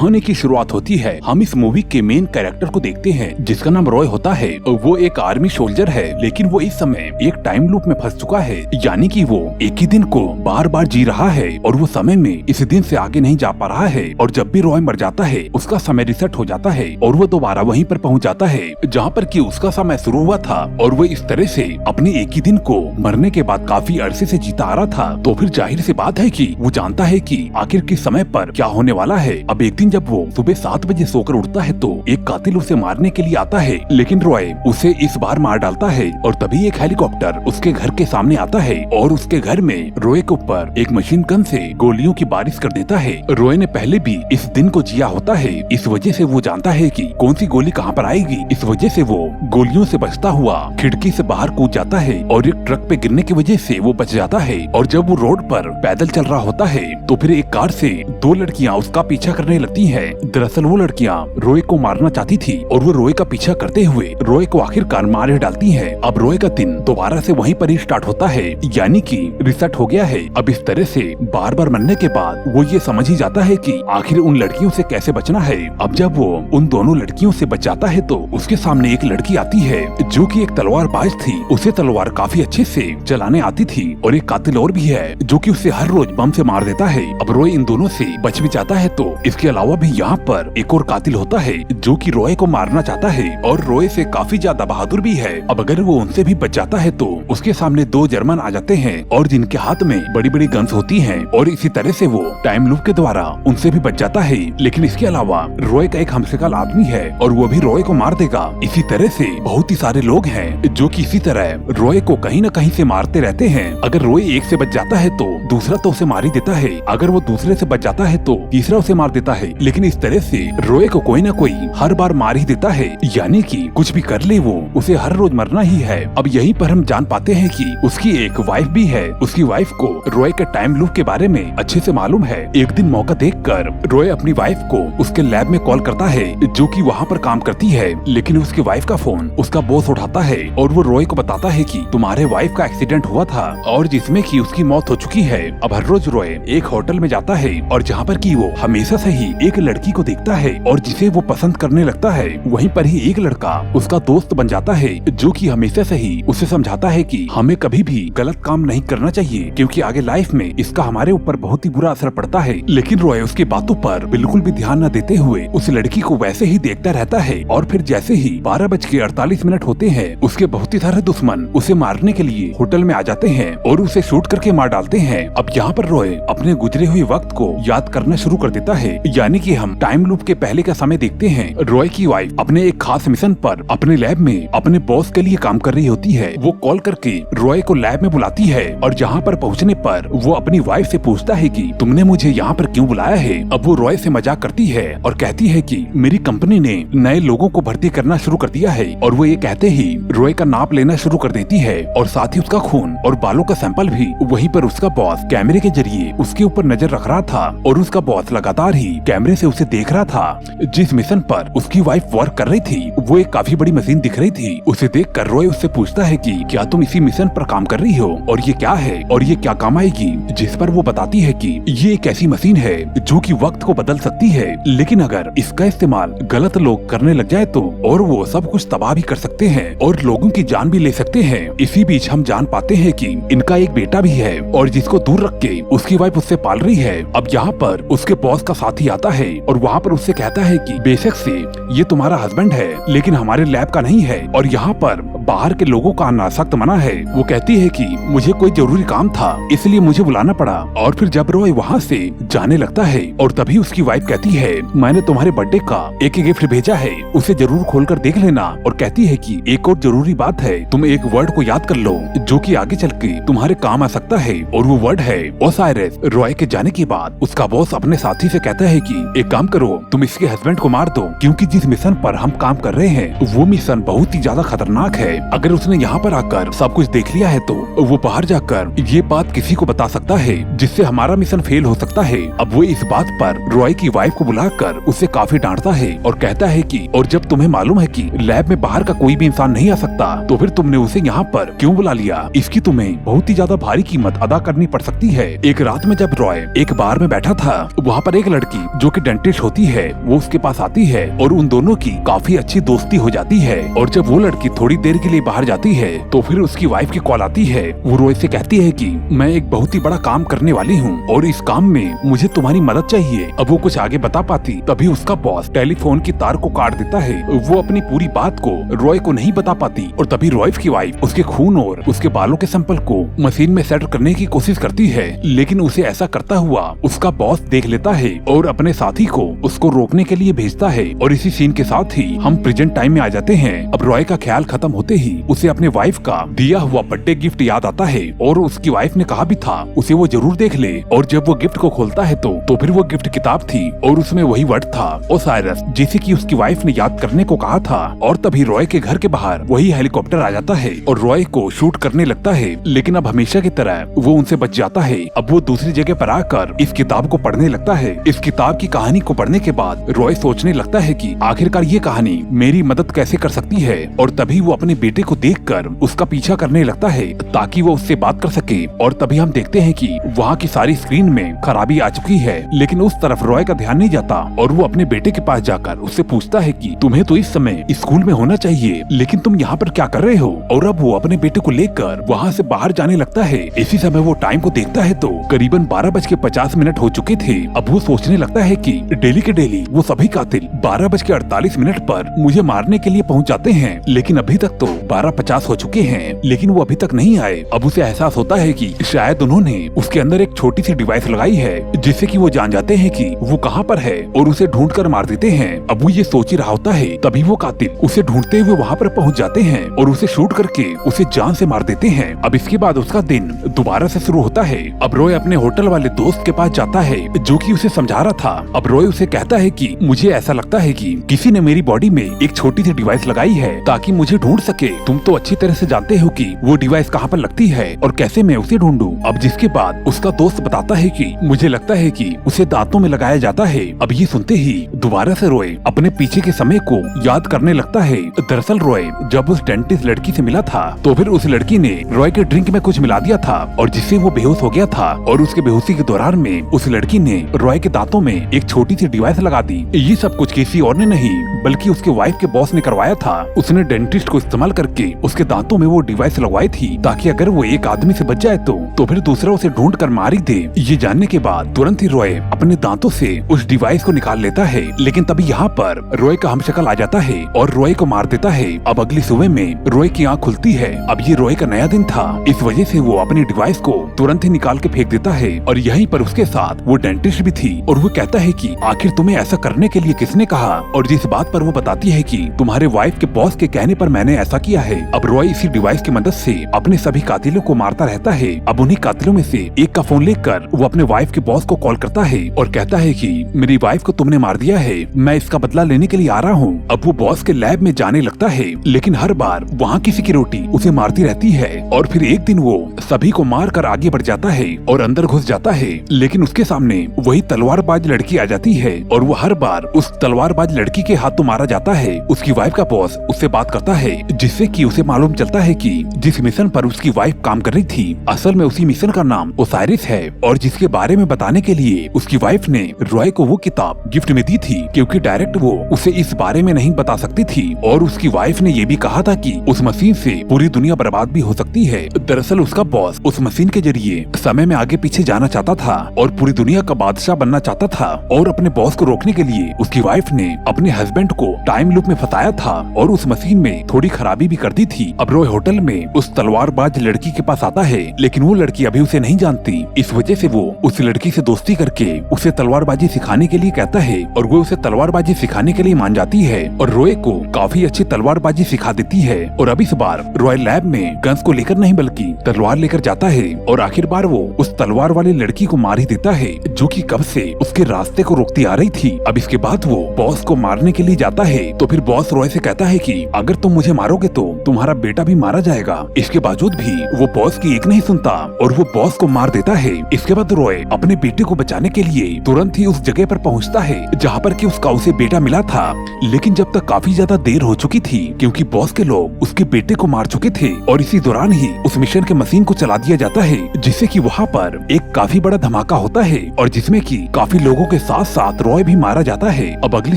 कहानी की शुरुआत होती है। हम इस मूवी के मेन कैरेक्टर को देखते हैं जिसका नाम रॉय होता है। वो एक आर्मी सोल्जर है, लेकिन वो इस समय एक टाइम लूप में फंस चुका है, यानी कि वो एक ही दिन को बार बार जी रहा है और वो समय में इस दिन से आगे नहीं जा पा रहा है। और जब भी रॉय मर जाता है उसका समय रिसेट हो जाता है और वो दोबारा वहीं पर पहुंच जाता है जहाँ पर कि उसका समय शुरू हुआ था। और वो इस तरह से अपने एक ही दिन को मरने के बाद काफी अरसे से जीता आ रहा था। तो फिर जाहिर सी बात है कि वो जानता है कि आखिर किस समय पर क्या होने वाला है। अब एक दिन जब वो सुबह 7 बजे सोकर उठता है तो एक कातिल उसे मारने के लिए आता है, लेकिन रॉय उसे इस बार मार डालता है। और तभी एक हेलीकॉप्टर उसके घर के सामने आता है और उसके घर में रॉय के ऊपर एक मशीन गन से गोलियों की बारिश कर देता है। रॉय ने पहले भी इस दिन को जिया होता है, इस वजह से वो जानता है कि कौन सी गोली कहाँ पर आएगी। इस वजह से वो गोलियों से बचता हुआ खिड़की से बाहर कूद जाता है और एक ट्रक पे गिरने की वजह से वो बच जाता है। और जब वो रोड पर पैदल चल रहा होता है तो फिर एक कार से 2 लड़कियां उसका पीछा करने लगती हैं। दरअसल वो लड़कियां रॉय को मारना चाहती थी और वो रॉय का पीछा करते हुए रॉय को आखिरकार मार डालती हैं। अब रॉय का दिन दोबारा से वहीं पर ही स्टार्ट होता है, यानी कि रिसेट हो गया है। अब इस तरह से बार बार मरने के बाद वो ये समझ ही जाता है कि आखिर उन लड़कियों से कैसे बचना है। अब जब वो उन दोनों लड़कियों से बच जाता है तो उसके सामने एक लड़की आती है जो कि एक तलवारबाज थी। उसे तलवार काफी अच्छे से चलाने आती थी और एक कातिल और भी है जो कि उसे हर रोज बम से मार देता है। अब रॉय इन दोनों से बच भी जाता है। तो इसके अलावा भी यहाँ पर एक और कातिल होता है जो कि रॉय को मारना चाहता है और रॉय से काफी ज्यादा बहादुर भी है। अब अगर वो उनसे भी बच जाता है तो उसके सामने 2 जर्मन आ जाते हैं और जिनके हाथ में बड़ी बड़ी गन्स होती हैं और इसी तरह से वो टाइम लूप के द्वारा उनसे भी बच जाता है। लेकिन इसके अलावा रॉय का एक हमशक्ल आदमी है और वो भी रॉय को मार देगा। इसी तरह से बहुत ही सारे लोग हैं जो कि इसी तरह रॉय को कहीं न कहीं से मारते रहते हैं। अगर रॉय एक से बच जाता है तो दूसरा तो उसे मार ही देता है, अगर वो दूसरे से बच जाता है तो तीसरा उसे मार देता है। लेकिन इस तरह से रॉय को कोई ना कोई हर बार मार ही देता है, यानी कि कुछ भी कर ले वो उसे हर रोज मरना ही है। अब यहीं पर हम जान पाते हैं कि उसकी एक वाइफ भी है। उसकी वाइफ को रॉय के टाइम लूप के बारे में अच्छे से मालूम है। एक दिन मौका देखकर रॉय अपनी वाइफ को उसके लैब में कॉल करता है जो कि वहाँ पर काम करती है, लेकिन उसकी वाइफ का फोन उसका बॉस उठाता है और वो रॉय को बताता है कि तुम्हारे वाइफ का एक्सीडेंट हुआ था और जिसमें कि उसकी मौत हो चुकी है। अब हर रोज रॉय एक होटल में जाता है और जहाँ पर कि वो हमेशा से ही एक लड़की को देखता है और जिसे वो पसंद करने लगता है। वहीं पर ही एक लड़का उसका दोस्त बन जाता है जो कि हमेशा से ही उसे समझाता है कि हमें कभी भी गलत काम नहीं करना चाहिए क्योंकि आगे लाइफ में इसका हमारे ऊपर बहुत ही बुरा असर पड़ता है। लेकिन रॉय उसकी बातों पर बिल्कुल भी ध्यान न देते हुए उस लड़की को वैसे ही देखता रहता है। और फिर जैसे ही 12:48 होते हैं उसके बहुत ही सारे दुश्मन उसे मारने के लिए होटल में आ जाते हैं और उसे शूट करके मार डालते हैं। अब यहाँ पर रॉय अपने गुजरे हुए वक्त को याद करना शुरू कर देता है, यानी कि हम टाइम लूप के पहले का समय देखते हैं। रॉय की वाइफ अपने एक खास मिशन पर अपने लैब में अपने बॉस के लिए काम कर रही होती है। वो कॉल करके रॉय को लैब में बुलाती है और जहाँ पर पहुँचने पर वो अपनी वाइफ से पूछता है कि तुमने मुझे यहाँ पर क्यों बुलाया है। अब वो रॉय से मजाक करती है और कहती है कि मेरी कंपनी ने नए लोगों को भर्ती करना शुरू कर दिया है। और वो ये कहते ही रॉय का नाप लेना शुरू कर देती है और साथ ही उसका खून और बालों का सैंपल भी। वहीं पर उसका बॉस कैमरे के जरिए उसके ऊपर नजर रख रहा था और उसका बॉस लगातार ही कैमरे से उसे देख रहा था। जिस मिशन पर उसकी वाइफ वर्क कर रही थी वो एक काफी बड़ी मशीन दिख रही थी। उसे देखकर रॉय उससे पूछता है कि क्या तुम इसी मिशन पर काम कर रही हो और ये क्या है और ये क्या काम आएगी। जिस पर वो बताती है कि ये एक ऐसी मशीन है जो कि वक्त को बदल सकती है, लेकिन अगर इसका इस्तेमाल गलत लोग करने लग जाए तो और वो सब कुछ तबाह भी कर सकते हैं और लोगों की जान भी ले सकते हैं। इसी बीच हम जान पाते हैं कि इनका एक बेटा भी है और जिसको दूर रख के उसकी वाइफ उससे पाल रही है। अब यहाँ पर उसके बॉस का साथी आता है और वहाँ पर उससे कहता है कि बेशक से ये तुम्हारा हस्बैंड है लेकिन हमारे लैब का नहीं है और यहाँ पर बाहर के लोगों का आना सख्त मना है। वो कहती है कि मुझे कोई जरूरी काम था इसलिए मुझे बुलाना पड़ा। और फिर जब रॉय वहाँ से जाने लगता है और तभी उसकी वाइफ कहती है मैंने तुम्हारे बर्थडे का एक गिफ्ट भेजा है, उसे जरूर खोलकर देख लेना। और कहती है कि एक और जरूरी बात है, तुम एक वर्ड को याद कर लो जो कि आगे चल के तुम्हारे काम आ सकता है और वो वर्ड है ओसाइरस। रॉय के जाने के बाद उसका बॉस अपने साथी से कहता है कि एक काम करो, तुम इसके हस्बैंड को मार दो क्योंकि जिस मिशन पर हम काम कर रहे हैं वो मिशन बहुत ही ज्यादा खतरनाक है। अगर उसने यहाँ पर आकर सब कुछ देख लिया है तो वो बाहर जाकर ये बात किसी को बता सकता है जिससे हमारा मिशन फेल हो सकता है। अब वो इस बात पर रॉय की वाइफ को बुलाकर उसे काफी डांटता है और कहता है कि और जब तुम्हें मालूम है कि लैब में बाहर का कोई भी इंसान नहीं आ सकता तो फिर तुमने उसे यहाँ पर क्यों बुला लिया। इसकी तुम्हें बहुत ही ज्यादा भारी कीमत अदा करनी पड़ सकती है। एक रात में जब रॉय एक बार में बैठा था वहाँ पर एक लड़की जो कि डेंटिस्ट होती है वो उसके पास आती है और उन दोनों की काफी अच्छी दोस्ती हो जाती है। और जब वो लड़की थोड़ी देर के लिए बाहर जाती है तो फिर उसकी वाइफ की कॉल आती है। वो रोय से कहती है कि मैं एक बहुत ही बड़ा काम करने वाली हूँ और इस काम में मुझे तुम्हारी मदद चाहिए। अब वो कुछ आगे बता पाती तभी उसका बॉस टेलीफोन की तार को काट देता है। वो अपनी पूरी बात को रॉय को नहीं बता पाती और तभी रॉय की वाइफ उसके खून और उसके बालों के सैंपल को मशीन में सेट करने की कोशिश करती है, लेकिन उसे ऐसा करता हुआ उसका बॉस देख लेता है और अपने साथी को उसको रोकने के लिए भेजता है। और इसी सीन के साथ ही हम प्रेजेंट टाइम में आ जाते हैं। अब रॉय का ख्याल खत्म होते ही उसे अपने वाइफ का दिया हुआ बर्थडे गिफ्ट याद आता है और उसकी वाइफ ने कहा भी था उसे वो जरूर देख ले। और जब वो गिफ्ट को खोलता है तो फिर वो गिफ्ट किताब थी और उसमें वही वर्ड था ओसाइरस, जैसे कि उसकी वाइफ ने याद करने को कहा था। और तभी रॉय के घर के बाहर वही हेलीकॉप्टर आ जाता है और रॉय को शूट करने लगता है, लेकिन अब हमेशा की तरह वो उनसे बच जाता है। अब वो दूसरी जगह पर आकर इस किताब को पढ़ने लगता है। इस किताब की कहानी को पढ़ने के बाद रॉय सोचने लगता है कि आखिरकार ये कहानी मेरी मदद कैसे कर सकती है। और तभी वो अपने बेटे को देखकर उसका पीछा करने लगता है ताकि वो उससे बात कर सके। और तभी हम देखते हैं कि वहाँ की सारी स्क्रीन में खराबी आ चुकी है, लेकिन उस तरफ रॉय का ध्यान नहीं जाता और वो अपने बेटे के पास जाकर उससे पूछता है कि तुम्हें तो इस समय स्कूल में होना चाहिए, लेकिन तुम यहाँ पर क्या कर रहे हो। और अब वो अपने बेटे को लेकर वहाँ से बाहर जाने लगता है। इसी समय वो टाइम को देखता है तो करीबन 12:50 हो चुके थे। अब वो सोचने लगता है कि डेली के डेली वो सभी कातिल 12:48 पर मुझे मारने के लिए पहुँच जाते हैं, लेकिन अभी तक तो 12:50 हो चुके हैं, लेकिन वो अभी तक नहीं आए। अब उसे एहसास होता है कि शायद उन्होंने उसके अंदर एक छोटी सी डिवाइस लगाई है जिससे कि वो जान जाते हैं कि वो कहाँ पर है और उसे ढूंढ कर मार देते हैं। अब वो ये सोच ही रहा होता है तभी वो कातिल उसे ढूंढते हुए वहाँ पर पहुँच जाते हैं और उसे शूट करके उसे जान से मार देते हैं। अब इसके बाद उसका दिन दोबारा से शुरू होता है। अब रॉय अपने होटल वाले दोस्त के पास जाता है जो कि उसे समझा रहा था। अब रॉय उसे कहता है कि मुझे ऐसा लगता है कि किसी ने मेरी बॉडी में एक छोटी सी डिवाइस लगाई है ताकि मुझे ढूंढ सके। तुम तो अच्छी तरह से जानते हो कि वो डिवाइस कहाँ पर लगती है और कैसे मैं उसे ढूंढूं। अब जिसके बाद उसका दोस्त बताता है कि मुझे लगता है कि उसे दांतों में लगाया जाता है। अब ये सुनते ही दोबारा से रॉय अपने पीछे के समय को याद करने लगता है। दरअसल रॉय जब उस डेंटिस्ट लड़की से मिला था तो फिर उस लड़की ने रॉय के ड्रिंक में कुछ मिला दिया था और जिससे वो बेहोश हो गया था। और उसके बेहोशी के दौरान में उस लड़की ने रॉय के दांतों में एक छोटी सी डिवाइस लगा दी। ये सब कुछ किसी और ने नहीं बल्कि उसके वाइफ के बॉस ने करवाया था। उसने डेंटिस्ट को इस्तेमाल करके उसके दांतों में वो डिवाइस लगवाई थी ताकि अगर वो एक आदमी से बच जाए तो फिर दूसरा उसे ढूंढ कर मार ही दे। ये जानने के बाद तुरंत ही रॉय अपने दांतों से उस डिवाइस को निकाल लेता है, लेकिन तभी यहाँ पर रॉय का हमशक्ल आ जाता है और रॉय को मार देता है। अब अगली सुबह में रॉय की आँख खुलती है। अब ये रॉय का नया दिन था, इस वजह से वो अपनी डिवाइस को तुरंत ही निकाल के फेंक देता है और यहीं पर उसके साथ वो डेंटिस्ट भी थी। और वो कहता है कि आखिर तुम्हें ऐसा करने के लिए किसने कहा। और जिस बात पर वो बताती है कि तुम्हारे वाइफ के बॉस के कहने पर मैंने ऐसा किया है। अब रॉय इसी डिवाइस की मदद से अपने सभी कातिलों को मारता रहता है। अब उन्हीं कातिलों में से एक का फोन लेकर वो अपने वाइफ के बॉस को कॉल करता है और कहता है कि मेरी वाइफ को तुमने मार दिया है, मैं इसका बदला लेने के लिए आ रहा हूँ। अब वो बॉस के लैब में जाने लगता है, लेकिन हर बार वहाँ किसी की रोटी उसे मारती रहती है। और फिर एक दिन वो सभी को मार कर आगे बढ़ जाता है और अंदर घुस जाता है, लेकिन उसके सामने वही तलवारबाज लड़की आ जाती है और वो हर बार उस तलवारबाज लड़की के हाथों मारा जाता है। उसकी वाइफ का बॉस उससे बात करता है जिससे कि उसे मालूम चलता है कि जिस मिशन पर उसकी वाइफ काम कर रही थी असल में उसी मिशन का नाम ओसाइरिस है और जिसके बारे में बताने के लिए उसकी वाइफ ने रॉय को वो किताब गिफ्ट में दी थी, क्योंकि डायरेक्ट वो उसे इस बारे में नहीं बता सकती थी। और उसकी वाइफ ने ये भी कहा था कि उस मशीन से पूरी दुनिया बर्बाद भी हो सकती है। दरअसल उसका बॉस उस मशीन के जरिए समय में आगे पीछे जाना चाहता था और पूरी दुनिया का बादशाह बनना चाहता था। और अपने बॉस को रोकने के लिए उसकी वाइफ ने अपने हस्बैंड को टाइम लूप में फंसाया था और उस मशीन में थोड़ी खराबी भी कर दी थी। अब रॉय होटल में उस तलवारबाज लड़की के पास आता है, लेकिन वो लड़की अभी उसे नहीं जानती। इस वजह से वो उस लड़की से दोस्ती करके उसे तलवारबाजी सिखाने के लिए कहता है और वो उसे तलवारबाजी सिखाने के लिए मान जाती है और रॉय को काफी अच्छी तलवारबाजी सिखा देती है। और अब इस बार रॉय लैब में गन्स को लेकर नहीं बल्कि तलवार लेकर जाता है और आखिर बार वो उस तलवार वाली लड़की को मार ही देता है जो कि कब से उसके रास्ते को रोकती आ रही थी। अब इसके बाद वो बॉस को मारने के लिए जाता है तो फिर बॉस रॉय से कहता है कि अगर तुम मुझे मारोगे तो तुम्हारा बेटा भी मारा जाएगा। इसके बावजूद भी वो बॉस की एक नहीं सुनता और वो बॉस को मार देता है। इसके बाद रॉय अपने बेटे को बचाने के लिए तुरंत ही उस जगह पर पहुंचता है जहां पर कि उसका उसे बेटा मिला था, लेकिन जब तक काफी ज्यादा देर हो चुकी थी क्योंकि बॉस के लोग उसके बेटे को मार चुके थे। और इसी दौरान ही उस मिशन के मशीन को चला दिया जाता है जिससे कि वहाँ पर एक काफी बड़ा धमाका होता है और जिसमें कि काफी लोगों के साथ साथ रॉय भी मारा जाता है। अब अगली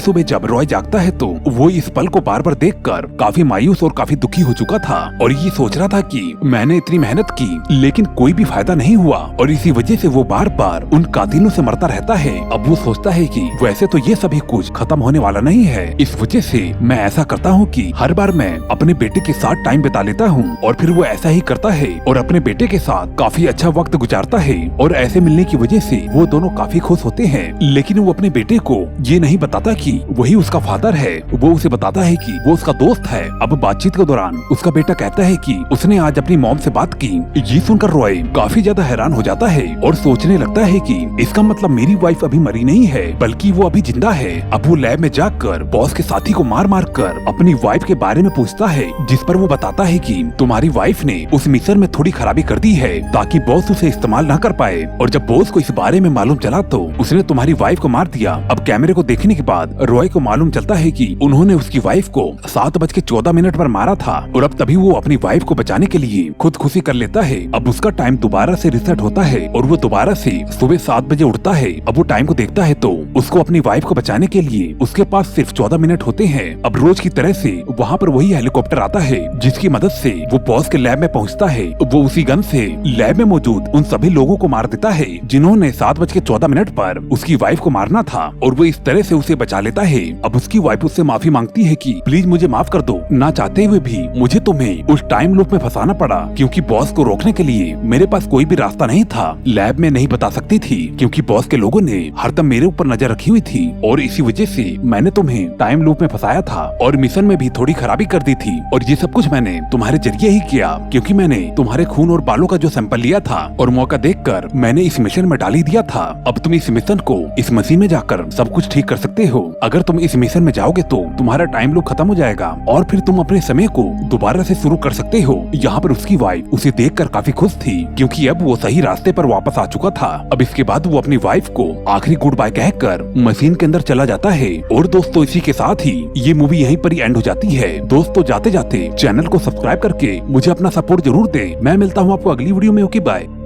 सुबह जब रॉय जागता है तो वो इस पल को बार बार देखकर काफी मायूस और काफी दुखी हो चुका था और ये सोच रहा था कि मैंने इतनी मेहनत की लेकिन कोई भी फायदा नहीं हुआ और इसी वजह से वो बार बार उन कातिलों से मरता रहता है। अब वो सोचता है कि वैसे तो ये सभी कुछ खत्म होने वाला नहीं है, इस वजह से मैं ऐसा करता हूँ कि हर बार मैं अपने बेटे के साथ टाइम बिता लेता हूँ। और फिर वो ऐसा ही करता है और अपने बेटे के साथ काफी अच्छा वक्त गुजारता है और ऐसे मिलने की वजह से वो दोनों काफी खुश होते हैं। लेकिन वो अपने बेटे को ये नहीं बताता कि वही उसका फादर है, वो उसे बताता है कि वो उसका दोस्त है। अब बातचीत के दौरान उसका बेटा कहता है कि उसने आज अपनी मॉम से बात की। ये सुनकर रॉय काफी ज्यादा हैरान हो जाता है और सोचने लगता है कि इसका मतलब मेरी वाइफ अभी मरी नहीं है बल्कि वो अभी जिंदा है। अब वो लैब में जाकर बॉस के साथी को मार मार कर अपनी वाइफ के बारे में पूछता है, जिस पर वो बताता है कि तुम्हारी वाइफ ने उस मिशन में थोड़ी खराबी कर दी है ताकि बॉस उसे इस्तेमाल न कर पाए और जब बॉस को इस बारे में मालूम चला तो उसने तुम्हारी वाइफ को मार दिया। अब कैमरे को देखने के बाद रॉय को मालूम चलता है कि उन्होंने उसकी वाइफ को 7:14 पर मारा था और अब तभी वो अपनी वाइफ को बचाने के लिए खुदकुशी कर लेता है। अब उसका टाइम दोबारा से रिसेट होता है और वो दोबारा से सुबह 7 बजे उठता है। अब वो टाइम को देखता है तो उसको अपनी वाइफ को बचाने के लिए उसके पास सिर्फ 14 मिनट होते हैं। अब रोज की तरह से वहाँ पर वही हेलीकॉप्टर आता है जिसकी मदद से वो बॉस के लैब में पहुँचता है। वो उसी गन से लैब में मौजूद उन सभी लोगों को मार देता है जिन्होंने 7:14 पर उसकी वाइफ को मारना था और वो इस तरह से उसे बचा लेता है। अब उसकी वाइफ उससे माफी मांगती है कि प्लीज मुझे माफ कर दो, ना चाहते हुए भी मुझे तुम्हें उस टाइम लूप में फंसाना पड़ा क्योंकि बॉस को रोकने के लिए मेरे पास कोई भी रास्ता नहीं था। लैब में नहीं बता सकती थी क्योंकि बॉस के लोगों ने हरदम मेरे ऊपर नजर रखी हुई थी और इसी वजह से मैंने तुम्हें टाइम लूप में फंसाया था और मिशन में भी थोड़ी खराबी कर दी थी और ये सब कुछ मैंने तुम्हारे जरिए ही किया क्योंकि मैंने तुम्हारे खून और बालों का जो सैंपल लिया था और मौका देखकर मैंने इस मिशन में डाल ही दिया था। अब तुम इस मिशन को इस मशीन में जाकर सब कुछ ठीक कर सकते हो। अगर तुम इस मिशन में जाओगे तो तुम्हारा टाइम लूप खत्म हो जाएगा और फिर तुम अपने समय को दोबारा से शुरू कर सकते हो। यहाँ पर उसकी वाइफ उसे देखकर काफी खुश थी क्योंकि अब वो सही रास्ते पर वापस आ चुका था। अब इसके बाद वो अपनी वाइफ को आखिरी गुड बाय कहकर मशीन के अंदर चला जाता है। और दोस्तों इसी के साथ ही ये मूवी यहीं पर ही एंड हो जाती है। दोस्तों जाते जाते चैनल को सब्सक्राइब करके मुझे अपना सपोर्ट जरूर दे। मैं मिलता हूँ आपको अगली वीडियो में। Okay bye.